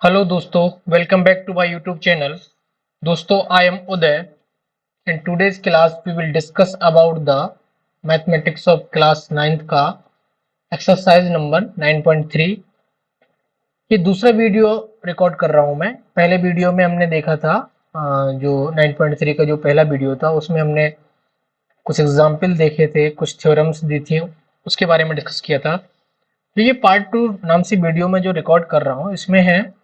Hello दोस्तों, welcome back to my YouTube channel. दोस्तों, I am Uday and today's class we will discuss about the mathematics of class 9th का exercise number 9.3। ये दूसरा video record कर रहा हूँ मैं। पहले वीडियो में हमने देखा था जो 9.3 का जो पहला वीडियो था उसमें हमने कुछ एग्जाम्पल देखे थे, कुछ थ्योरम्स दी थी, उसके बारे में डिस्कस किया था। तो ये पार्ट 2 नाम से वीडियो में जो रिकॉर्ड कर रहा हूँ इसमें है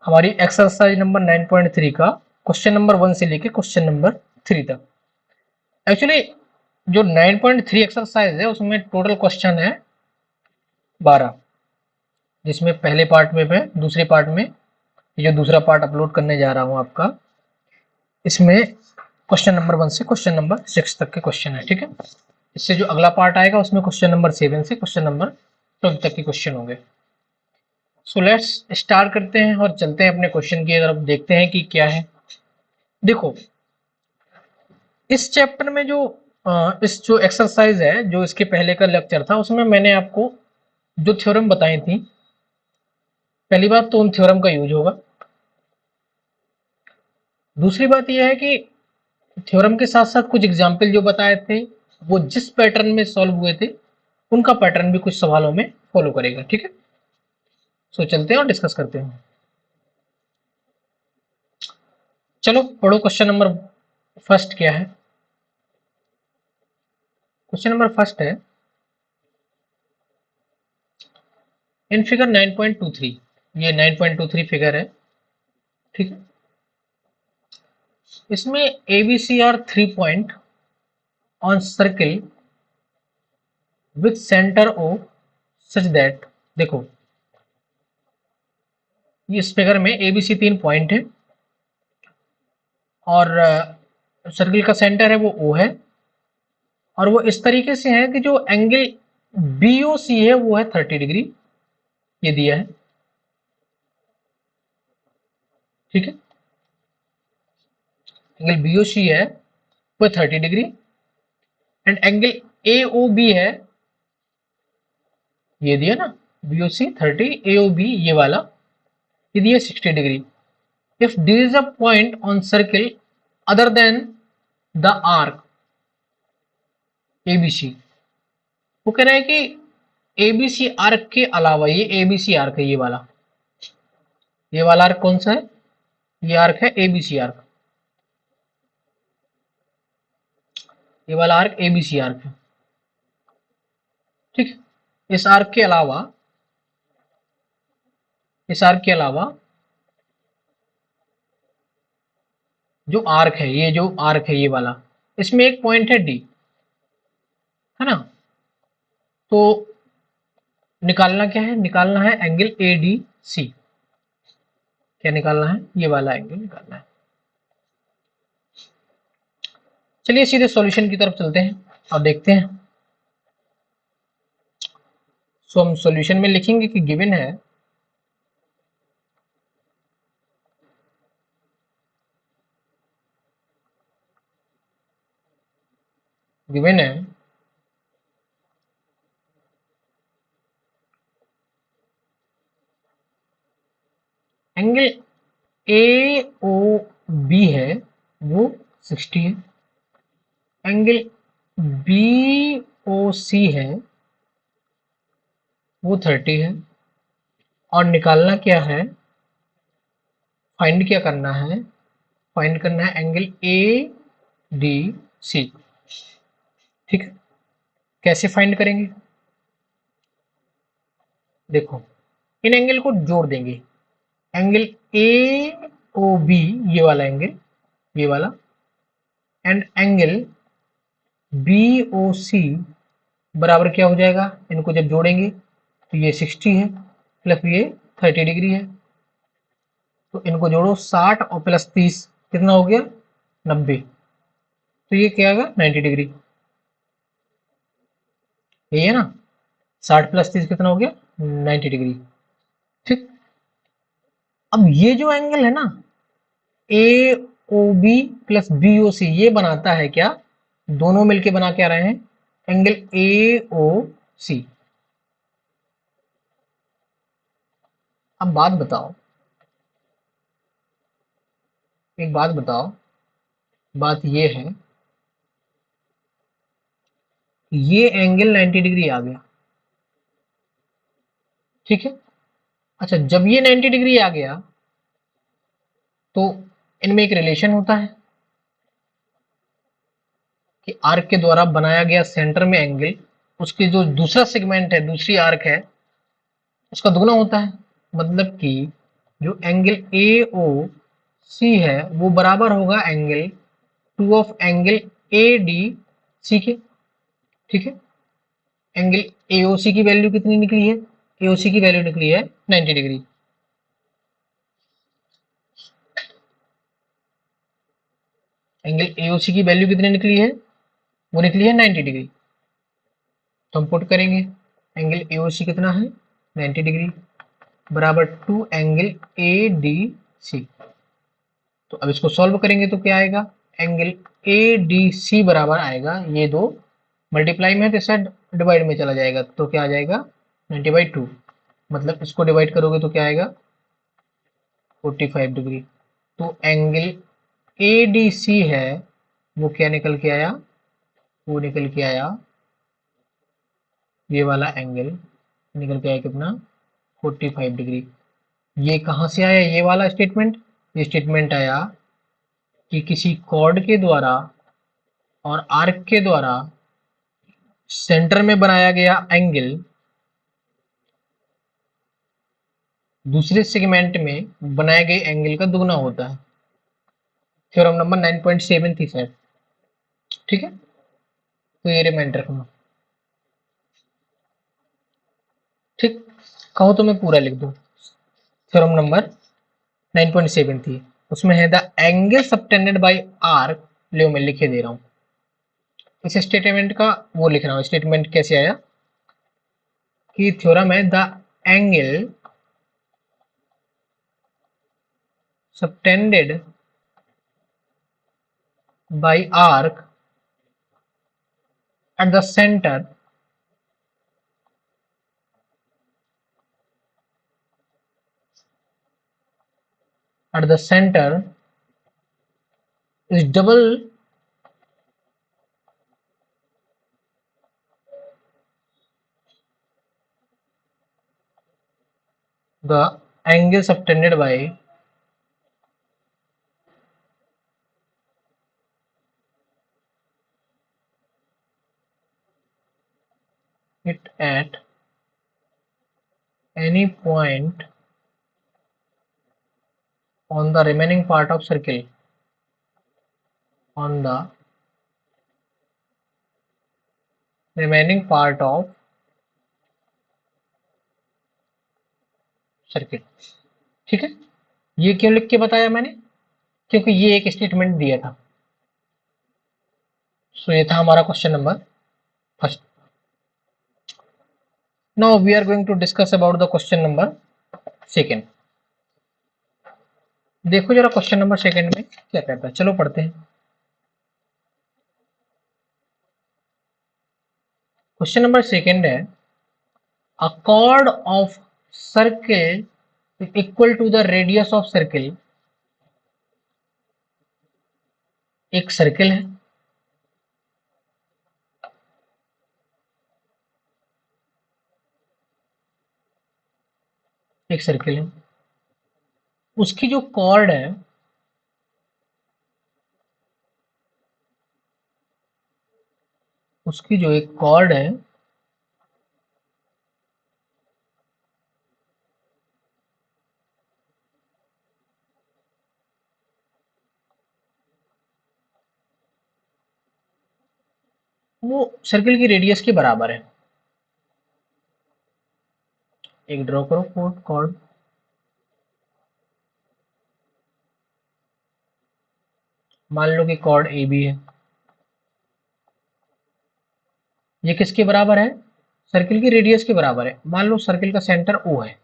हमारी एक्सरसाइज नंबर 9.3 का क्वेश्चन नंबर 1 से लेके क्वेश्चन नंबर 3 तक। एक्चुअली जो 9.3 एक्सरसाइज है उसमें टोटल क्वेश्चन है 12, जिसमें पहले पार्ट में मैं दूसरे पार्ट में ये जो दूसरा पार्ट अपलोड करने जा रहा हूँ आपका, इसमें क्वेश्चन नंबर 1 से क्वेश्चन नंबर 6 तक के क्वेश्चन है। ठीक है, इससे जो अगला पार्ट आएगा उसमें क्वेश्चन नंबर 7 से क्वेश्चन नंबर 12 तक के क्वेश्चन होंगे। सो लेट्स स्टार्ट करते हैं और चलते हैं अपने क्वेश्चन की तरफ, देखते हैं कि क्या है। देखो, इस चैप्टर में इस जो एक्सरसाइज है, जो इसके पहले का लेक्चर था उसमें मैंने आपको जो थ्योरम बताई थी, पहली बात तो उन थ्योरम का यूज होगा। दूसरी बात यह है कि थ्योरम के साथ साथ कुछ एग्जाम्पल जो बताए थे वो जिस पैटर्न में सॉल्व हुए थे उनका पैटर्न भी कुछ सवालों में फॉलो करेगा। ठीक है, सो चलते हैं और डिस्कस करते हैं। चलो पढ़ो, क्वेश्चन नंबर फर्स्ट क्या है। क्वेश्चन नंबर फर्स्ट है इन फिगर 9.23। ये 9.23 फिगर है। ठीक है, इसमें A B C are 3 point on circle with centre O such that. देखो, इस फिगर में एबीसी 3 पॉइंट है और सर्किल का सेंटर है वो ओ है, और वो इस तरीके से है कि जो एंगल बीओसी है वो है 30 डिग्री, ये दिया है। ठीक है, एंगल बीओसी है वो 30 डिग्री एंड एंगल एओबी है, ये दिया ना, बीओसी 30, एओबी ये वाला, ये दिया 60 degree. If there is a point on circle other than the arc ABC, वो कह रहा है कि एबीसी आर्क के अलावा, ये एबीसी आर्क है, ये वाला आर्क कौन सा है, ये आर्क है एबीसी आर्क, ये वाला आर्क एबीसी आर्क है। ठीक, इस आर्क के अलावा, इस आर्क के अलावा जो आर्क है, ये जो आर्क है ये वाला, इसमें एक पॉइंट है डी, है ना। तो निकालना क्या है, निकालना है एंगल एडीसी। क्या निकालना है, ये वाला एंगल निकालना है। चलिए सीधे सॉल्यूशन की तरफ चलते हैं और देखते हैं। सो हम सॉल्यूशन में लिखेंगे कि गिवन है गिवन है एंगल ए ओ बी है वो 60 है, एंगल बी ओ सी है वो 30 है, और निकालना क्या है, फाइंड क्या करना है, फाइंड करना है एंगल ए डी सी। ठीक है, कैसे फाइंड करेंगे, देखो इन एंगल को जोड़ देंगे, एंगल ए ओ बी ये वाला एंगल, ये वाला, एंड एंगल बी ओ सी बराबर क्या हो जाएगा, इनको जब जोड़ेंगे तो ये 60 है प्लस ये 30 डिग्री है, तो इनको जोड़ो 60 और प्लस 30 कितना हो गया 90, तो ये क्या आएगा 90 डिग्री, यही है ना। 60 प्लस 30 कितना हो गया 90 डिग्री। ठीक, अब ये जो एंगल है ना A O B plus B O C, ये बनाता है क्या, दोनों मिलके बना के आ रहे हैं एंगल ए ओ सी। अब बात बताओ, एक बात बताओ, बात ये है, ये एंगल 90 डिग्री आ गया, ठीक है। अच्छा, जब ये 90 डिग्री आ गया तो इनमें एक रिलेशन होता है कि आर्क के द्वारा बनाया गया सेंटर में एंगल, उसके जो दूसरा सेगमेंट है, दूसरी आर्क है, उसका दुगना होता है। मतलब कि जो एंगल ए ओ सी है वो बराबर होगा angle two of angle A D C के, ठीक है। एंगल एओसी की वैल्यू कितनी निकली है? एओसी की वैल्यू निकली है 90 डिग्री। एंगल एओसी की वैल्यू कितनी निकली है? वो निकली है 90 डिग्री। तो हम पुट करेंगे एंगल एओसी कितना है? 90 डिग्री बराबर to angle A D C. तो अब इसको सॉल्व करेंगे तो क्या आएगा? एंगल ए डी सी बराबर आएगा, ये दो मल्टीप्लाई में है तो इससे डिवाइड में चला जाएगा, तो क्या आ जाएगा? 90/2। मतलब इसको डिवाइड करोगे तो क्या आएगा? 45 डिग्री। तो एंगल ए डी सी है वो क्या निकल के आया? वो निकल के आया, ये वाला एंगल निकल के आया कितना? 45 डिग्री। ये कहाँ से आया ये वाला स्टेटमेंट? ये स्टेटमेंट आया कि किसी कॉर्ड के द्वारा और आर्क के द्वारा सेंटर में बनाया गया एंगल दूसरे सेगमेंट में बनाए गए एंगल का दुगना होता है। थ्योरम नंबर 9.7 थी सर, ठीक है। तो ये रिमाइंड रखना, ठीक। कहो तो मैं पूरा लिख दूं। थ्योरम नंबर 9.7 थी, उसमें है the angle subtended bye arc. ले मैं लिखे दे रहा हूं इस स्टेटमेंट का, वो लिख रहा हूं। स्टेटमेंट कैसे आया कि थ्योरम है the angle subtended bye arc at the center at the center is double the angle subtended by it at any point on the remaining part of circle, on the remaining part of circle, ठीक है। ये क्यों लिख के बताया मैंने? क्योंकि ये एक स्टेटमेंट दिया था। सो ये था हमारा question number first. Now we are going to discuss about the question number second. देखो जरा क्वेश्चन नंबर सेकेंड में क्या कहता है, चलो पढ़ते हैं। क्वेश्चन नंबर सेकेंड है, a chord of circle is equal to the radius of circle। एक सर्किल है, एक सर्किल है, उसकी जो कॉर्ड है, उसकी जो एक कॉर्ड है वो सर्किल की रेडियस के बराबर है। एक ड्रॉ करो कॉर्ड कॉर्ड। मान लो कि कॉर्ड ए बी है, ये किसके बराबर है? सर्किल की रेडियस के बराबर है। मान लो सर्किल का सेंटर ओ है,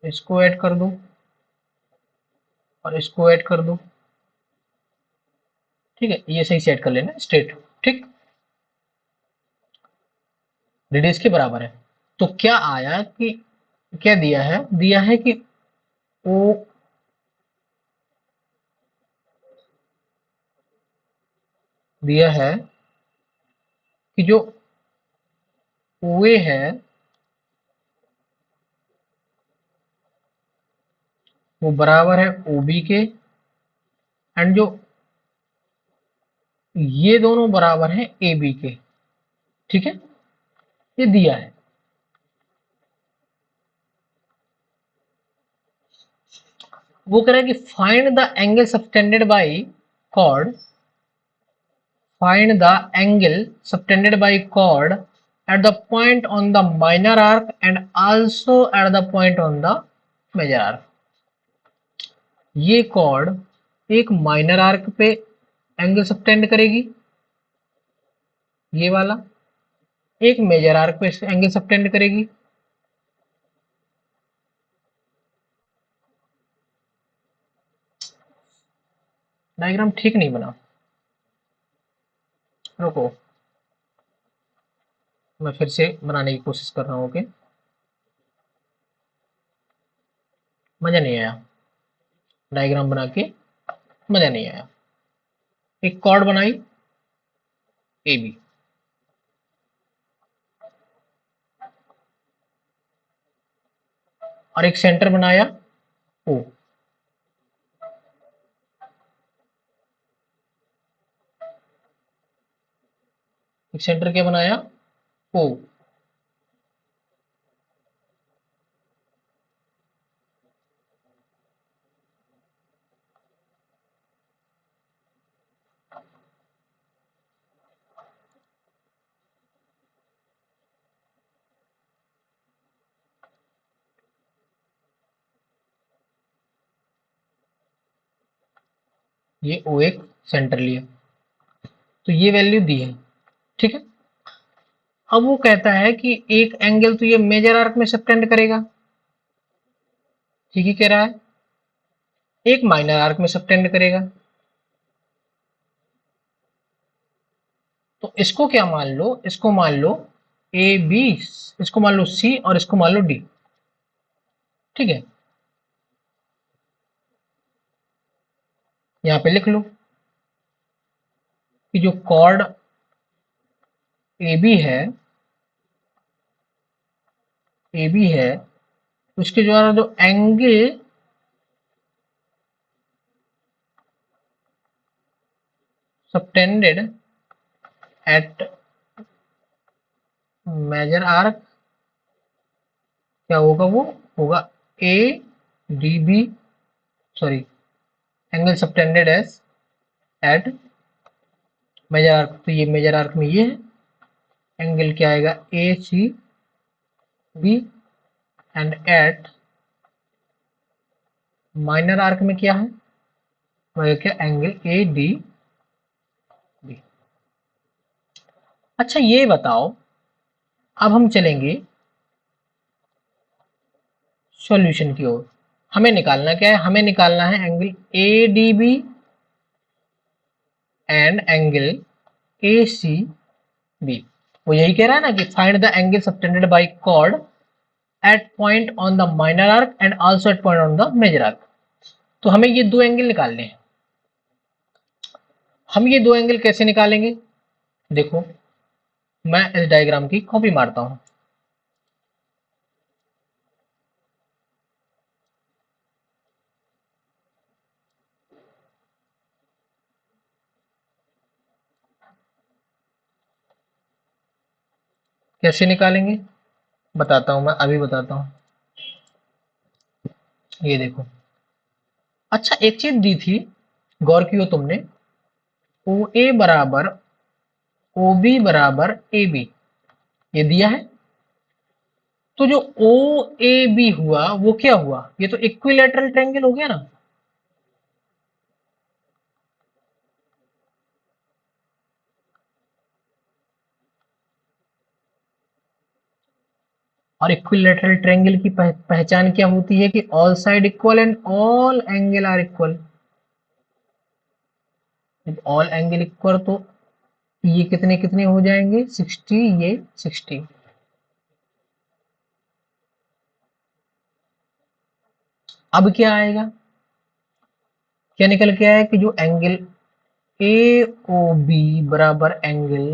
इसको ऐड कर दो और इसको ऐड कर दो, ठीक है। ये सही सेट कर लेना स्ट्रेट, ठीक। रेडियस के बराबर है। तो क्या आया कि क्या दिया है? दिया है कि ओ दिया है कि जो OA है वो बराबर है OB के, एंड जो ये दोनों बराबर हैं AB के। ठीक है, ये दिया है। वो कह रहा है कि find the angle subtended by chord, find the angle subtended by chord at the point on the minor arc and also at the point on the major arc। ये कॉर्ड एक माइनर आर्क पे angle subtend करेगी, ये वाला, एक major arc पे angle subtend करेगी। Diagram ठीक नहीं बना, रुको मैं फिर से बनाने की कोशिश कर रहा हूँ। ओके, मजा नहीं आया, डायग्राम बना के मजा नहीं आया। एक कॉर्ड बनाई AB, और एक सेंटर बनाया O। एक सेंटर क्या बनाया O। ये O एक सेंटर लिया, तो ये वैल्यू दी है। ठीक है, अब वो कहता है कि एक एंगल तो ये मेजर आर्क में सबटेंड करेगा, ठीक ही कह रहा है, एक माइनर आर्क में सबटेंड करेगा। तो इसको क्या मान लो, इसको मान लो AB, इसको मान लो C और इसको मान लो D। ठीक है, यहां पे लिख लो कि जो कॉर्ड AB है, AB है, उसके द्वारा जो angle subtended at major arc क्या होगा, वो होगा ADB, sorry, angle subtended as at major arc. तो ये मेजर आर्क में ये है, एंगल क्या आएगा ACB, and at minor arc में क्या है, वह क्या, एंगल ADB। अच्छा ये बताओ, अब हम चलेंगे सॉल्यूशन की ओर। हमें निकालना क्या है, हमें निकालना है angle ADB and angle ACB। वो यही कह रहा है ना कि find the angle subtended by chord at point on the minor arc and also at point on the major arc. तो हमें ये दो एंगल निकालने हैं। हम ये दो एंगल कैसे निकालेंगे, देखो मैं इस डायग्राम की कॉपी मारता हूं। कैसे निकालेंगे बताता हूं, मैं अभी बताता हूं। ये देखो, अच्छा एक चीज दी थी, गौर कियो तुमने, OA बराबर OB बराबर AB, ये दिया है। तो जो OAB हुआ वो क्या हुआ, ये तो इक्विलैटरल ट्रायंगल हो गया ना। और इक्विलैटरल ट्रायंगल की पहचान क्या होती है कि all side equal and all angle are equal. All angle equal तो ये कितने कितने हो जाएंगे 60, ये 60। अब क्या आएगा, क्या निकल के आया कि जो एंगल ए ओ बी बराबर एंगल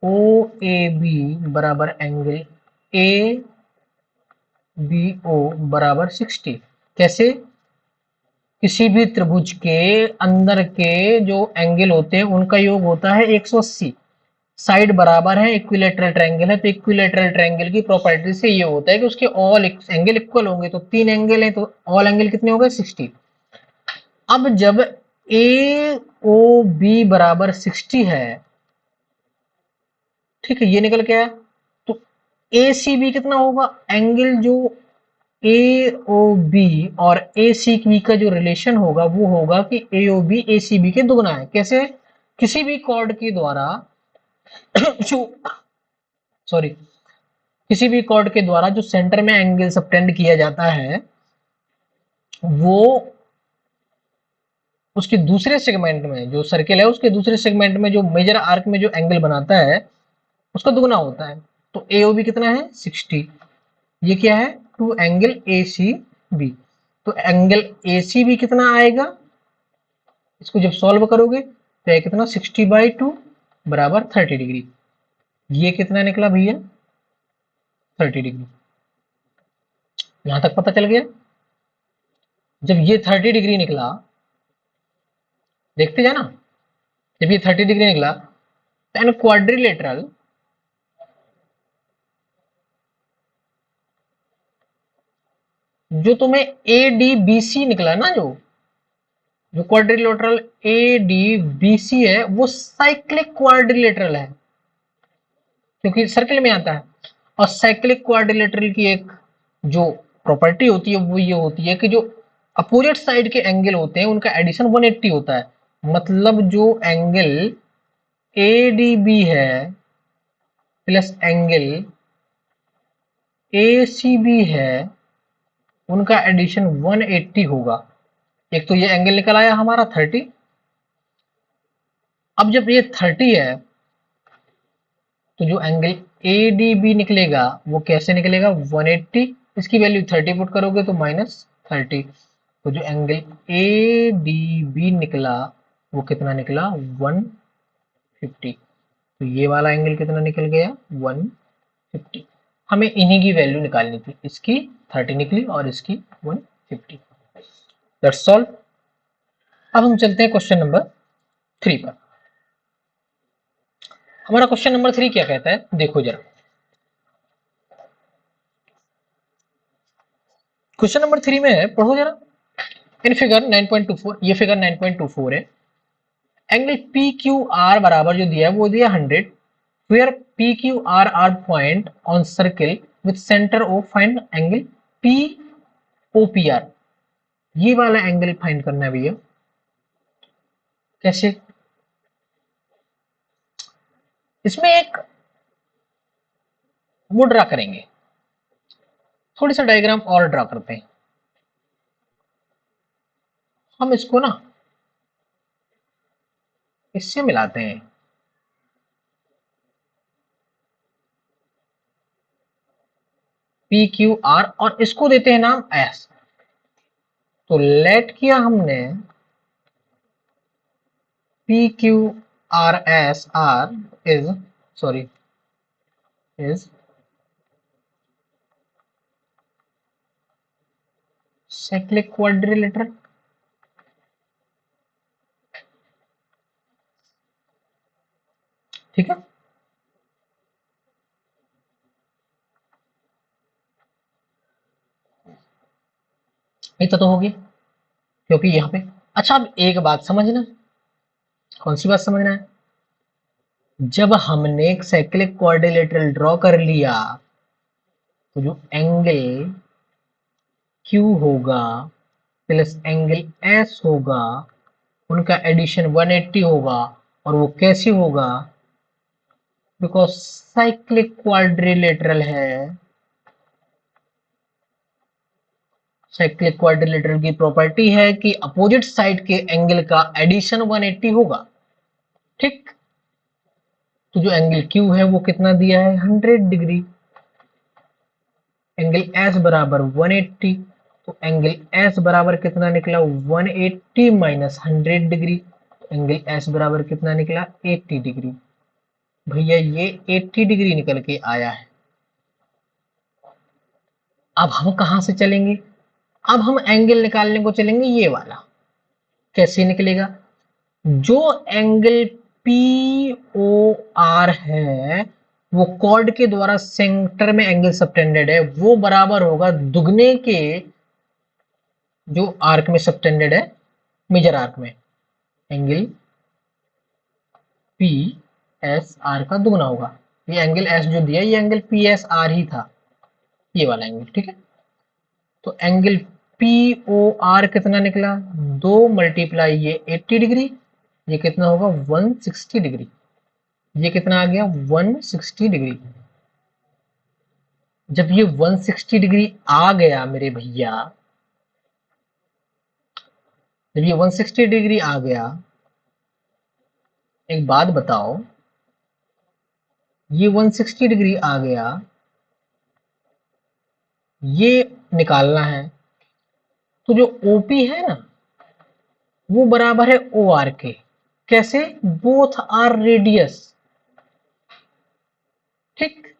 ओ ए बी बराबर एंगल ए बी ओ बराबर 60। कैसे? किसी भी त्रिभुज के अंदर के जो एंगल होते हैं उनका योग होता है 180। साइड बराबर है, इक्विलेटरल ट्रायंगल है, तो इक्विलेटरल ट्रायंगल की प्रॉपर्टी से ये होता है कि उसके ऑल एंगल इक्वल होंगे। तो 3 एंगल है तो ऑल एंगल कितने हो गए? 60। अब जब ए ओ बी बराबर 60 है, ठीक है, ये निकल के आया, तो ए सी बी कितना होगा? एंगल जो ए ओ बी और ए सी बी का जो रिलेशन होगा वो होगा कि ए O B A C B के दुगना है। कैसे? किसी भी कॉर्ड के द्वारा जो सॉरी किसी भी कॉर्ड के द्वारा जो सेंटर में एंगल सबटेंड किया जाता है वो उसके दूसरे सेगमेंट में, जो सर्किल है उसके दूसरे सेगमेंट में जो मेजर आर्क में जो एंगल बनाता है उसका दुगना होता है। तो ए ओ बी कितना है? 60। ये क्या है? Two angle A C B. तो एंगल ए सी बी कितना आएगा? इसको जब सॉल्व करोगे तो कितना? 60/2 बराबर 30 डिग्री। ये कितना निकला भैया? 30 डिग्री। यहां तक पता चल गया। जब ये 30 डिग्री निकला, देखते जाना, जब ये 30 डिग्री निकला देन क्वाड्रिलेटरल जो तुम्हें ए डी बी सी निकला ना, जो quadrilateral A D B C है वो साइक्लिक क्वाड्रिलेटरल है क्योंकि सर्किल में आता है। और साइक्लिक क्वाड्रिलेटरल की एक जो प्रॉपर्टी होती है वो ये होती है कि जो अपोजिट साइड के एंगल होते हैं उनका एडिशन 180 होता है। मतलब जो एंगल ए डी बी है plus angle A C B है उनका एडिशन 180 होगा। एक तो ये एंगल निकल आया हमारा 30। अब जब ये 30 है तो जो एंगल ए डी बी निकलेगा वो कैसे निकलेगा? 180। इसकी वैल्यू 30 पुट करोगे तो -30। तो जो एंगल ए डी बी निकला वो कितना निकला? 150। तो ये वाला एंगल कितना निकल गया? 150। हमें इन्हीं की वैल्यू निकालनी थी। इसकी 30 निकली और इसकी 150। That's all. अब हम चलते हैं क्वेश्चन नंबर 3 पर। हमारा क्वेश्चन नंबर 3 क्या कहता है, देखो जरा। क्वेश्चन नंबर 3 में है, पढ़ो जरा। इन फिगर 9.24, ये फिगर 9.24 है। एंगल पी क्यू आर बराबर जो दिया है वो दिया 100, where P Q R are point on circle with centre O, find angle P O P R. ये वाला एंगल फाइंड करना है भैया। कैसे? इसमें एक वो ड्रा करेंगे, थोड़ी सा डायग्राम और ड्रा करते हैं। हम इसको ना इससे मिलाते हैं। पी क्यू आर और इसको देते हैं नाम एस। तो लेट किया हमने P Q R S R is sorry is cyclic quadrilateral. ठीक है, इतना तो हो गया क्योंकि यहाँ पे। अच्छा, अब एक बात समझना। कौन सी बात समझना है? जब हमने एक साइक्लिक क्वाड्रिलेटरल ड्रॉ कर लिया तो जो एंगल Q होगा प्लस एंगल S होगा उनका एडिशन 180 होगा। और वो कैसे होगा? बिकॉज साइक्लिक क्वाड्रिलेटरल है। साइक्लिक क्वाड्रिलेटरल की प्रॉपर्टी है कि अपोजिट साइड के एंगल का एडिशन 180 होगा। ठीक, तो जो एंगल Q है वो कितना दिया है? 100 डिग्री। एंगल S बराबर 180। तो एंगल S बराबर कितना निकला? 180 माइनस 100 डिग्री। एंगल एस बराबर कितना निकला 80 डिग्री। भैया ये 80 डिग्री निकल के आया है। अब हम कहां से चलेंगे? अब हम एंगल निकालने को चलेंगे ये वाला। कैसे निकलेगा? जो एंगल पी ओ आर है वो कॉर्ड के द्वारा सेंटर में एंगल सबटेंडेड है, वो बराबर होगा दुगने के जो आर्क में सबटेंडेड है, मेजर आर्क में एंगल पी एस आर का दुगना होगा। ये एंगल एस जो दिया ये एंगल पी एस आर ही था, ये वाला एंगल। ठीक है, तो एंगल पी ओ आर कितना निकला? 2 मल्टीप्लाई ये 80 डिग्री, ये कितना होगा 160 डिग्री। ये कितना आ गया 160 डिग्री। जब ये 160 डिग्री आ गया मेरे भैया, जब ये 160 डिग्री आ गया, एक बात बताओ, ये 160 डिग्री आ गया, ये निकालना है, तो जो ओपी है ना वो बराबर है ओ आर के। कैसे? Both are radius. ठीक,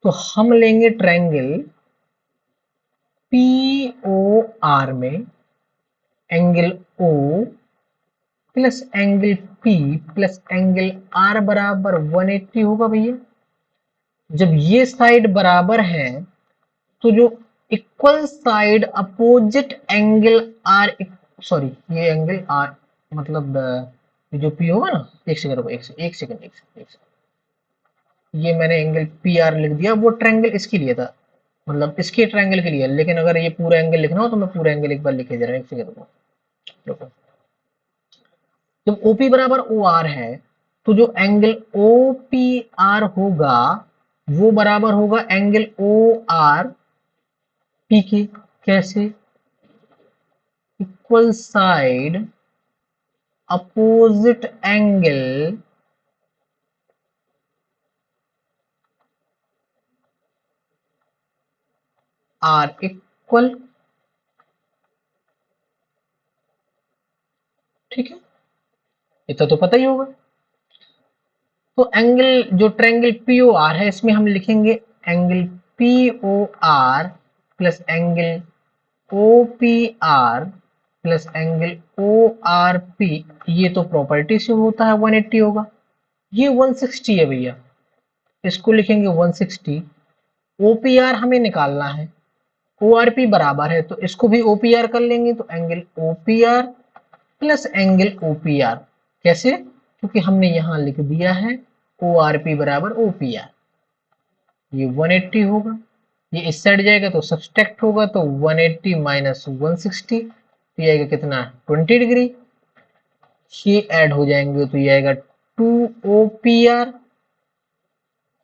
तो हम लेंगे ट्रायंगल पी ओ आर में angle O plus angle P plus angle R बराबर 180 होगा भैया। जब ये साइड बराबर है तो जो equal side opposite angle are, sorry ये एंगल आर मतलब ये जो पी होगा ना, एक सेकंड रुको, एक सेकंड, ये मैंने एंगल पी आर लिख दिया, वो ट्रायंगल इसके लिए था, मतलब इसके ट्रायंगल के लिए। लेकिन अगर ये पूरा एंगल लिखना हो तो मैं पूरा एंगल एक बार लिखे दे रहा हूँ, एक सेकंड रुको। जब OP बराबर OR है तो जो एंगल OPR होगा वो बराबर होगा एंगल ORP के। कैसे? Equal side opposite angle are equal. ठीक है, इतना तो पता ही होगा। तो एंगल जो ट्रायंगल POR है इसमें हम लिखेंगे angle POR plus angle OPR plus angle ORP। ये तो प्रॉपर्टी से होता है 180 होगा। ये 160 है भैया, इसको लिखेंगे 160। OPR हमें निकालना है, ORP बराबर है तो इसको भी OPR कर लेंगे, तो angle OPR plus angle OPR। कैसे? क्योंकि हमने यहां लिख दिया है ORP बराबर OPR। ये 180 होगा, ये इस साइड जाएगा तो सब्सट्रैक्ट होगा, तो 180 माइनस 160 तो ये आएगा कितना 20 डिग्री। ये ऐड हो जाएंगे तो ये आएगा 2OPR,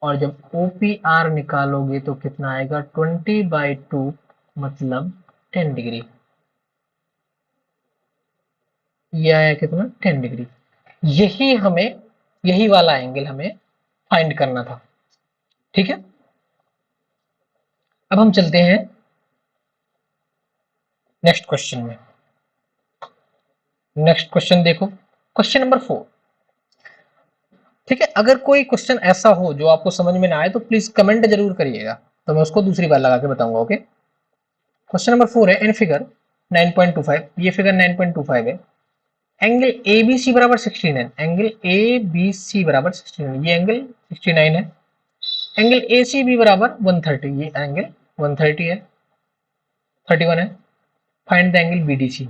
और जब OPR निकालोगे तो कितना आएगा 20/2 मतलब 10 डिग्री। ये आया कितना 10 डिग्री। यही हमें, यही वाला एंगल हमें फाइंड करना था। ठीक है, अब हम चलते हैं नेक्स्ट क्वेश्चन में। नेक्स्ट क्वेश्चन देखो, क्वेश्चन नंबर 4। ठीक है, अगर कोई क्वेश्चन ऐसा हो जो आपको समझ में ना आए तो प्लीज कमेंट जरूर करिएगा, तो मैं उसको दूसरी बार लगा के बताऊंगा। ओके, क्वेश्चन नंबर 4 है, इन फिगर 9.25, ये फिगर 9.25 है, एंगल ABC बराबर 69, एंगल ABC बराबर 69, ये एंगल 69 है, एंगल ACB बराबर 130, ये एंगल 130 है, 31 है। Find the angle BDC।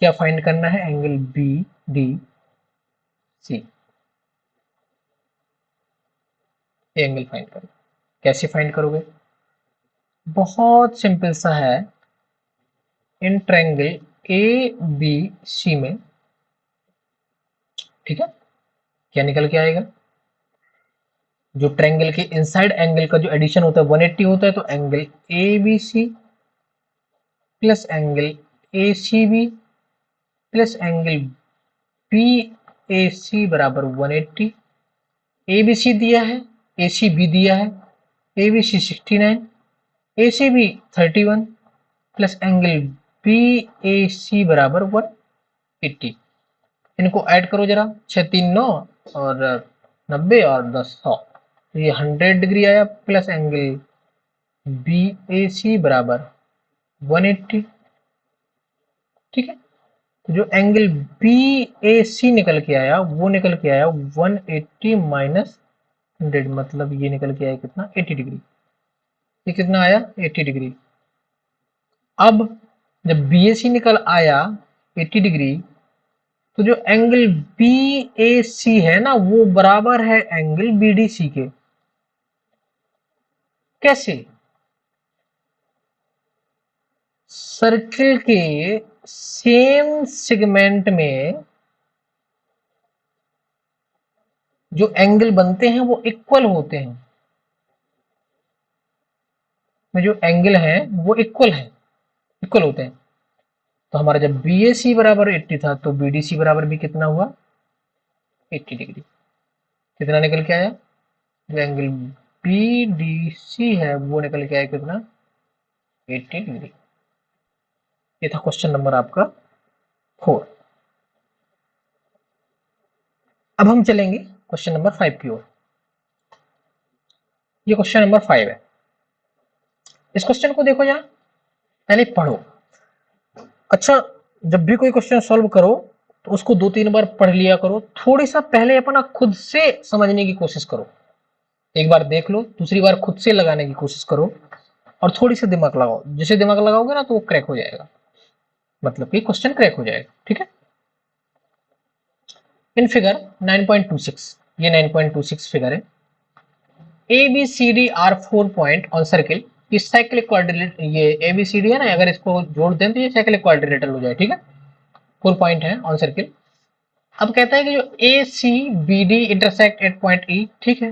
क्या फाइंड करना है? एंगल BDC, ये एंगल फाइंड करो। कैसे फाइंड करोगे? बहुत सिंपल सा है, इन ट्रायंगल ABC में। ठीक है, क्या निकल के आएगा? जो ट्रायंगल के इनसाइड एंगल का जो एडिशन होता है 180 होता है, तो angle ABC plus angle ACB plus angle BAC बराबर 180। ABC दिया है, ACB दिया है, ABC 69, ACB 31 plus angle B A C बराबर 180। इनको ऐड करो जरा, 6 3 9 और 90 और 10 100, तो ये 100 डिग्री आया, plus angle B A C बराबर 180। ठीक है, तो जो एंगल बी ए सी निकल के आया वो निकल के आया 180 माइनस 100, मतलब ये निकल के आया कितना, 80 डिग्री। ये कितना आया, 80 डिग्री। अब जब बी ए सी निकल आया 80 डिग्री, तो जो एंगल बी ए सी है ना वो बराबर है एंगल बी डी सी के। कैसे? सर्किल के सेम सेगमेंट में जो एंगल बनते हैं वो इक्वल होते हैं, में जो एंगल है वो इक्वल होते हैं। तो हमारा जब बी ए सी बराबर 80 था तो बी डी सी बराबर भी कितना हुआ, 80 डिग्री। कितना निकल के आया, जो एंगल बी डी सी है वो निकल के आया कितना, 80 डिग्री। ये था क्वेश्चन नंबर आपका 4। अब हम चलेंगे क्वेश्चन नंबर 5 की ओर। ये क्वेश्चन नंबर 5 है। इस क्वेश्चन को देखो जरा, पहले पढ़ो। अच्छा, जब भी कोई क्वेश्चन सॉल्व करो तो उसको 2 3 बार पढ़ लिया करो, थोड़ी सा पहले अपना खुद से समझने की कोशिश करो। एक बार देख लो, दूसरी बार खुद से लगाने की कोशिश करो, और थोड़ी सी दिमाग लगाओ। जैसे दिमाग लगाओगे ना तो वो क्रैक हो जाएगा, मतलब कि क्वेश्चन क्रैक हो जाएगा। ठीक है, इन फिगर 9.26, ये 9.26 फिगर है। A B C D are 4 point on circle. इस साइक्लिक क्वाड्रिलेटरल, ये ए बी सी डी है ना, अगर इसको जोड़ दें तो ये साइक्लिक क्वाड्रिलेटरल हो जाए। ठीक है, 4 पॉइंट है ऑन सर्किल। अब कहता है कि जो A C B D intersect at point E. ठीक है,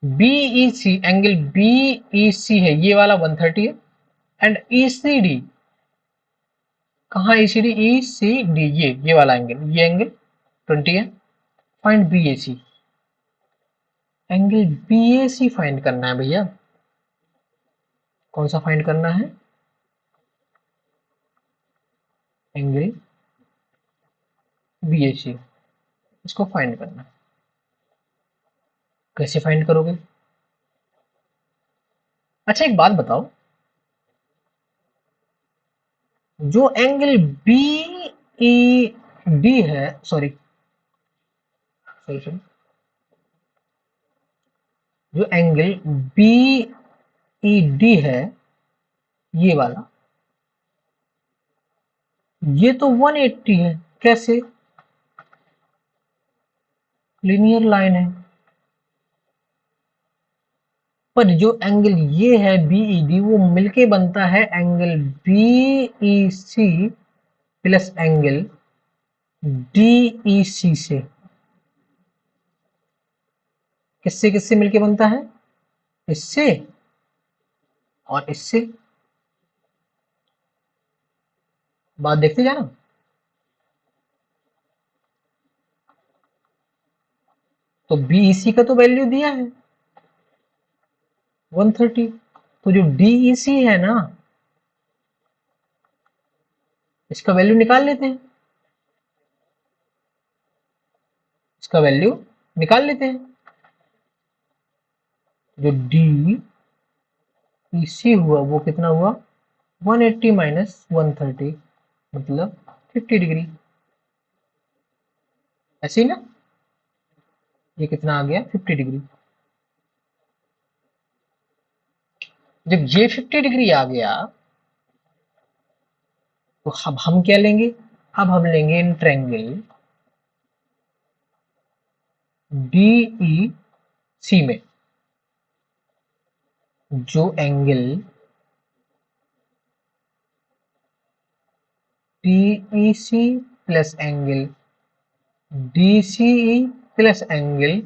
B E C, angle B E C है ये वाला 130 है, एंड ई सी डी, कहाँ ई सी डी, ई सी डी ये वाला एंगल, ये एंगल 20 है। Find B A C, angle B A C find करना है भैया। कौन सा फाइंड करना है, एंगल बी ए सी, इसको फाइंड करना है। कैसे फाइंड करोगे? अच्छा एक बात बताओ, जो एंगल बी ई डी है, सॉरी सॉरी सॉरी, जो एंगल बी ई डी है ये वाला, ये तो 180 है। कैसे? लीनियर लाइन है। पर जो एंगल ये है बीईडी वो मिलके बनता है angle BEC plus angle DEC से। किससे किससे मिलके बनता है, इससे और इससे। बात देखते जाना। तो बीईसी का तो वैल्यू दिया है 130, तो जो डीईसी है ना इसका वैल्यू निकाल लेते हैं, इसका वैल्यू निकाल लेते हैं। जो डीईसी हुआ वो कितना हुआ, 180 माइनस 130, मतलब 50 डिग्री। ऐसे ही ना, ये कितना आ गया, 50 डिग्री। जब ये 50 डिग्री आ गया तो अब हम क्या लेंगे, अब हम लेंगे इन ट्रायंगल डीई सी में जो angle DEC plus angle DCE plus angle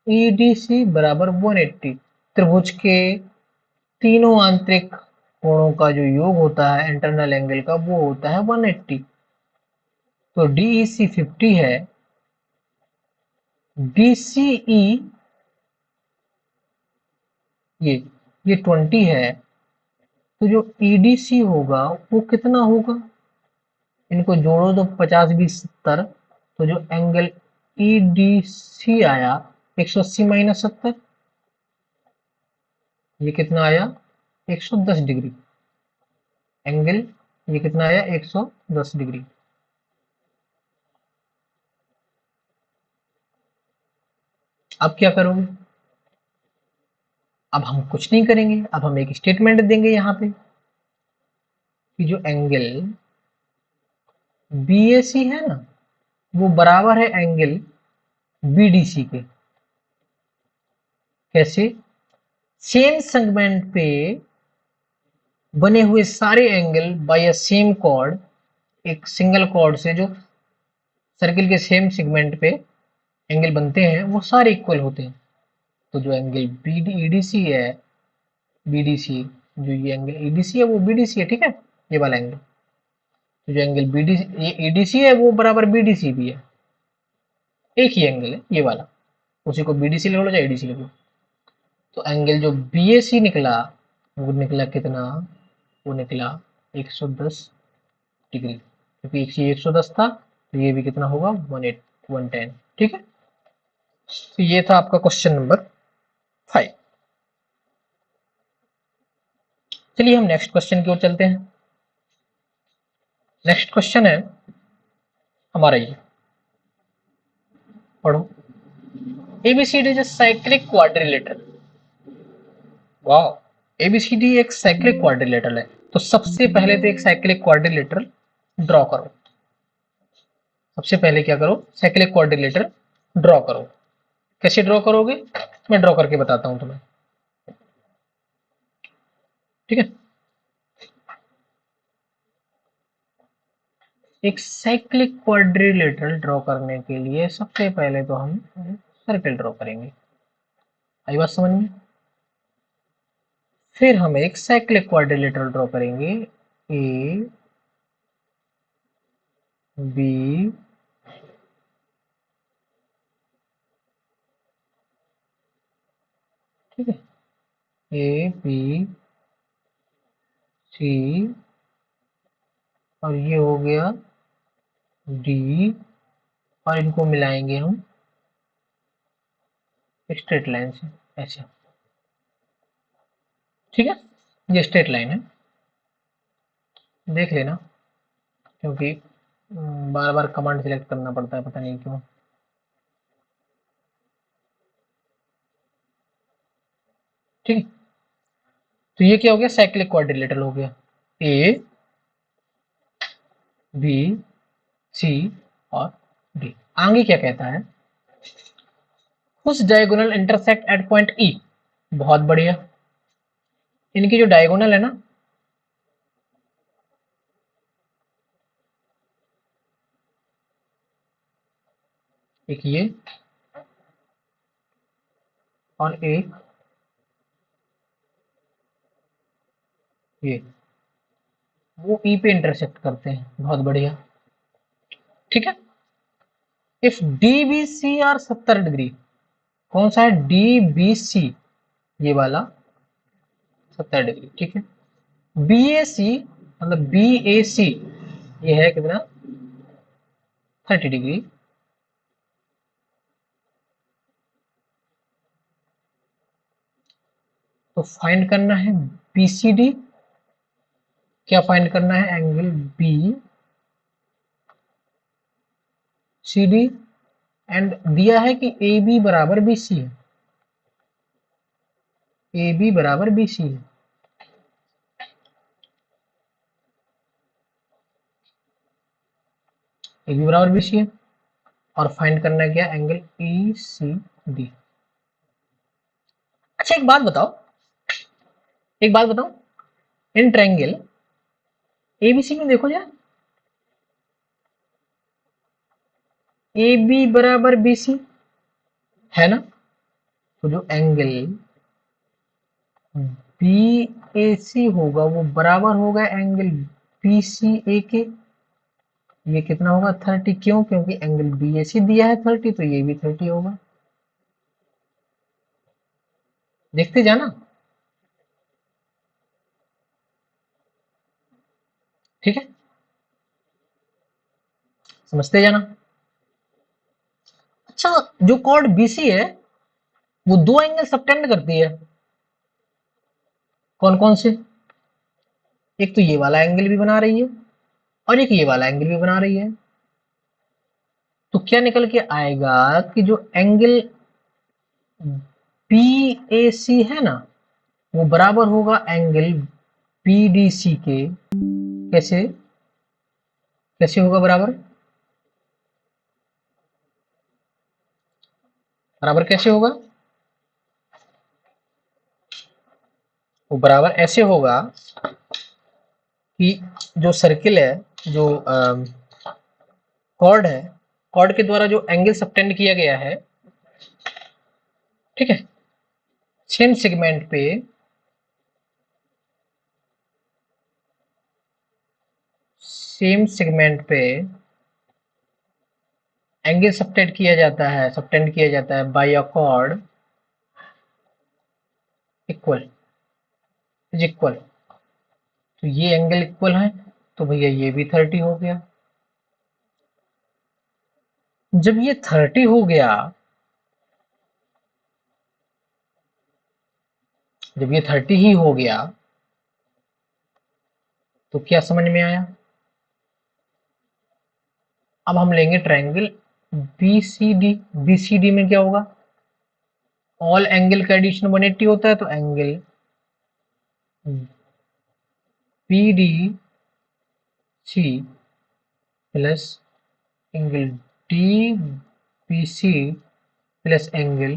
EDC बराबर 180। त्रिभुज के तीनों आंतरिक कोणों का जो योग होता है इंटरनल एंगल का वो होता है 180। तो डीईसी 50 है, डीसीई ये 20 है, तो जो ईडीसी होगा वो कितना होगा, इनको जोड़ो तो 50 20 70, तो जो एंगल ईडीसी आया 180 माइनस 70, ये कितना आया 110 डिग्री एंगल, ये कितना आया 110 डिग्री। अब क्या करोगे, अब हम कुछ नहीं करेंगे, अब हम एक स्टेटमेंट देंगे यहाँ पे कि जो एंगल बीएसी है ना वो बराबर है एंगल बीडीसी के। कैसे, सेम सेगमेंट पे बने हुए सारे angle by a same chord, एक सिंगल कॉर्ड से जो सर्किल के सेम सेगमेंट पे एंगल बनते हैं वो सारे इक्वल होते हैं। तो जो एंगल बीडीसी है, बीडीसी, जो ये एंगल ईडीसी है वो बीडीसी है, ठीक है, ये वाला एंगल। तो जो एंगल बीडीसी ये ईडीसी है वो बराबर बीडीसी भी है, एक ही एंगल है ये वाला, उसी को बीडीसी लिख लो चाहे ईडीसी लिख लो। तो एंगल जो बीएसी निकला वो निकला कितना, वो निकला 110 डिग्री, क्योंकि एक 110 था तो ये भी कितना होगा 110, ठीक है। तो ये था आपका क्वेश्चन नंबर 5। चलिए हम नेक्स्ट क्वेश्चन की ओर चलते हैं। नेक्स्ट क्वेश्चन है हमारा ये, पढ़ो। A B C D is a cyclic quadrilateral. वाह, एबीसीडी एक साइक्लिक क्वाड्रिलेटरल है। तो सबसे पहले तो एक साइक्लिक क्वाड्रिलेटरल ड्रॉ करो। सबसे पहले क्या करो, साइक्लिक क्वाड्रिलेटरल ड्रॉ करो। कैसे ड्रॉ करोगे, मैं ड्रॉ करके बताता हूं तुम्हें, ठीक है। एक साइक्लिक क्वाड्रिलेटरल ड्रॉ करने के लिए सबसे पहले तो हम सर्कल ड्रॉ करेंगे, आई बात समझ में। फिर हम एक साइक्लिक क्वाड्रिलेटरल ड्रॉ करेंगे, ए बी ठीक है, ए बी सी, और ये हो गया डी, और इनको मिलाएंगे हम स्ट्रेट लाइन से ऐसे, ठीक है। ये स्ट्रेट लाइन है, देख लेना, क्योंकि बार बार कमांड सिलेक्ट करना पड़ता है, पता नहीं क्यों। ठीक है, तो ये क्या हो गया, साइक्लिक क्वाड्रिलेटरल हो गया, ए बी सी और डी। आगे क्या कहता है, उस डायगोनल इंटरसेक्ट एट पॉइंट ई। बहुत बढ़िया, इनकी जो डायगोनल है ना, एक ये और एक ये, वो ई पे इंटरसेक्ट करते हैं, बहुत बढ़िया, ठीक है। If D B C are 70 degree, कौन सा है डी बी सी, ये वाला 70 डिग्री, ठीक है। बी ए सी मतलब बी ए सी ये है कितना 30 डिग्री, तो फाइंड करना है बी सी डी। क्या फाइंड करना है, angle B C D, and दिया है कि ए बी बराबर बी सी है, ए बी बराबर बी सी है, ए बी बराबर बी सी है, और फाइंड करना है क्या, एंगल ई सी डी। अच्छा एक बात बताओ, एक बात बताओ, इन ट्रायंगल एबीसी में देखो यार, ए बी बराबर बी सी है ना, तो जो एंगल बी ए सी होगा वो बराबर होगा एंगल बी सी ए के। ये कितना होगा 30, क्यों, क्योंकि एंगल बी ए सी दिया है 30, तो ये भी 30 होगा, देखते जाना। समझते जाना। अच्छा, जो कॉर्ड बीसी है वो दो एंगल सबटेंड करती है, कौन कौन से? एक तो ये वाला एंगल भी बना रही है और एक ये वाला एंगल भी बना रही है। तो क्या निकल के आएगा कि जो एंगल BAC है ना, वो बराबर होगा एंगल BDC के। कैसे कैसे होगा बराबर? बराबर कैसे होगा? वो बराबर ऐसे होगा कि जो सर्किल है, जो कॉर्ड है, कॉर्ड के द्वारा जो एंगल सबटेंड किया गया है, ठीक है, सेम सेगमेंट पे एंगल सबटेंड किया जाता है by a chord equal is equal. तो ये एंगल इक्वल है, तो भैया ये भी 30 हो गया। जब ये 30 हो गया, जब ये 30 ही हो गया, तो क्या समझ में आया? अब हम लेंगे ट्रायंगल BCD। BCD में क्या होगा? ऑल एंगल का एडिशन 180 होता है, तो angle BDC plus angle DBC plus angle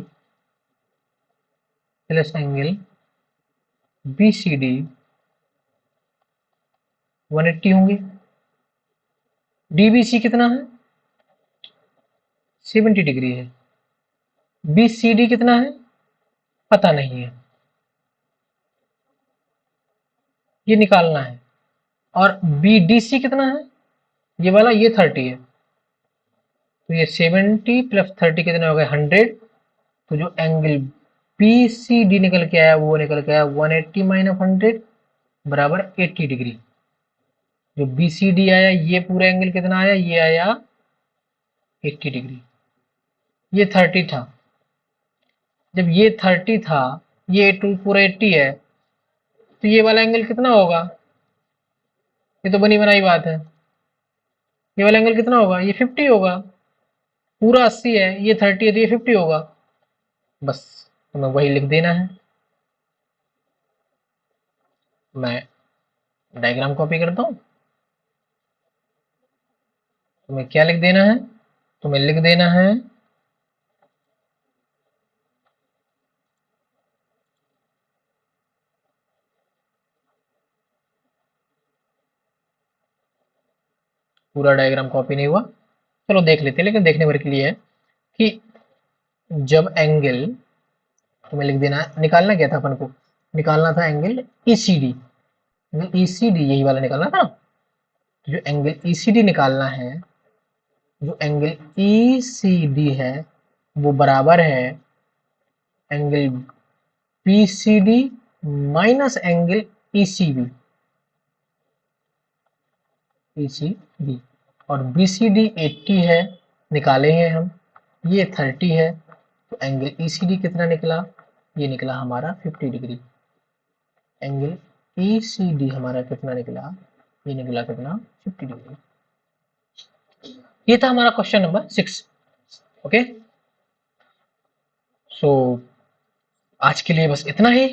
BCD 180 होंगे। DBC कितना है? 70 डिग्री है। BCD कितना है? पता नहीं है, ये निकालना है। और BDC कितना है? ये वाला, ये 30 है, तो ये 70 प्लस 30 कितने हो गए? 100। तो जो एंगल BCD निकल के आया वो निकल के आया 180 माइनस 100 बराबर 80 डिग्री। जो BCD आया, ये पूरा एंगल कितना आया? ये आया 80 डिग्री। ये 30 था। जब ये 30 था, ये पूरा 80 है, तो ये वाला एंगल कितना होगा? ये तो बनी बनाई बात है। ये वाला एंगल कितना होगा? ये 50 होगा। पूरा 80 है, ये 30 है, तो ये 50 होगा। बस तुम्हें वही लिख देना है। मैं डायग्राम कॉपी करता हूँ। तुम्हें क्या लिख देना है? तुम्हें लिख देना है पूरा डायग्राम कॉपी नहीं हुआ, चलो देख लेते हैं, लेकिन देखने भर के लिए है कि जब एंगल, तुम्हें लिख देना है, निकालना क्या था अपन को? निकालना था एंगल ECD। एंगल ECD यही वाला निकालना था। तो जो एंगल ECD निकालना है, जो एंगल ECD है वो बराबर है angle BCD minus angle ECB। और BCD 80 है, निकाले हैं हम, ये 30 है, तो एंगल ECD कितना निकला? ये निकला हमारा 50 डिग्री। एंगल ECD हमारा कितना निकला? ये निकला कितना? 50 डिग्री। ये था हमारा क्वेश्चन नंबर 6। ओके, सो आज के लिए बस इतना ही।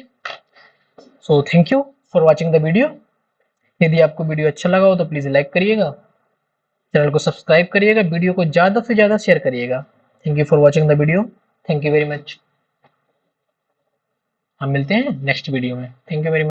So thank you for watching the video. यदि आपको वीडियो अच्छा लगा हो तो प्लीज लाइक करिएगा, चैनल को सब्सक्राइब करिएगा, वीडियो को ज्यादा से ज्यादा शेयर करिएगा। Thank you for watching the video. Thank you very much. हम मिलते हैं नेक्स्ट वीडियो में। Thank you very much.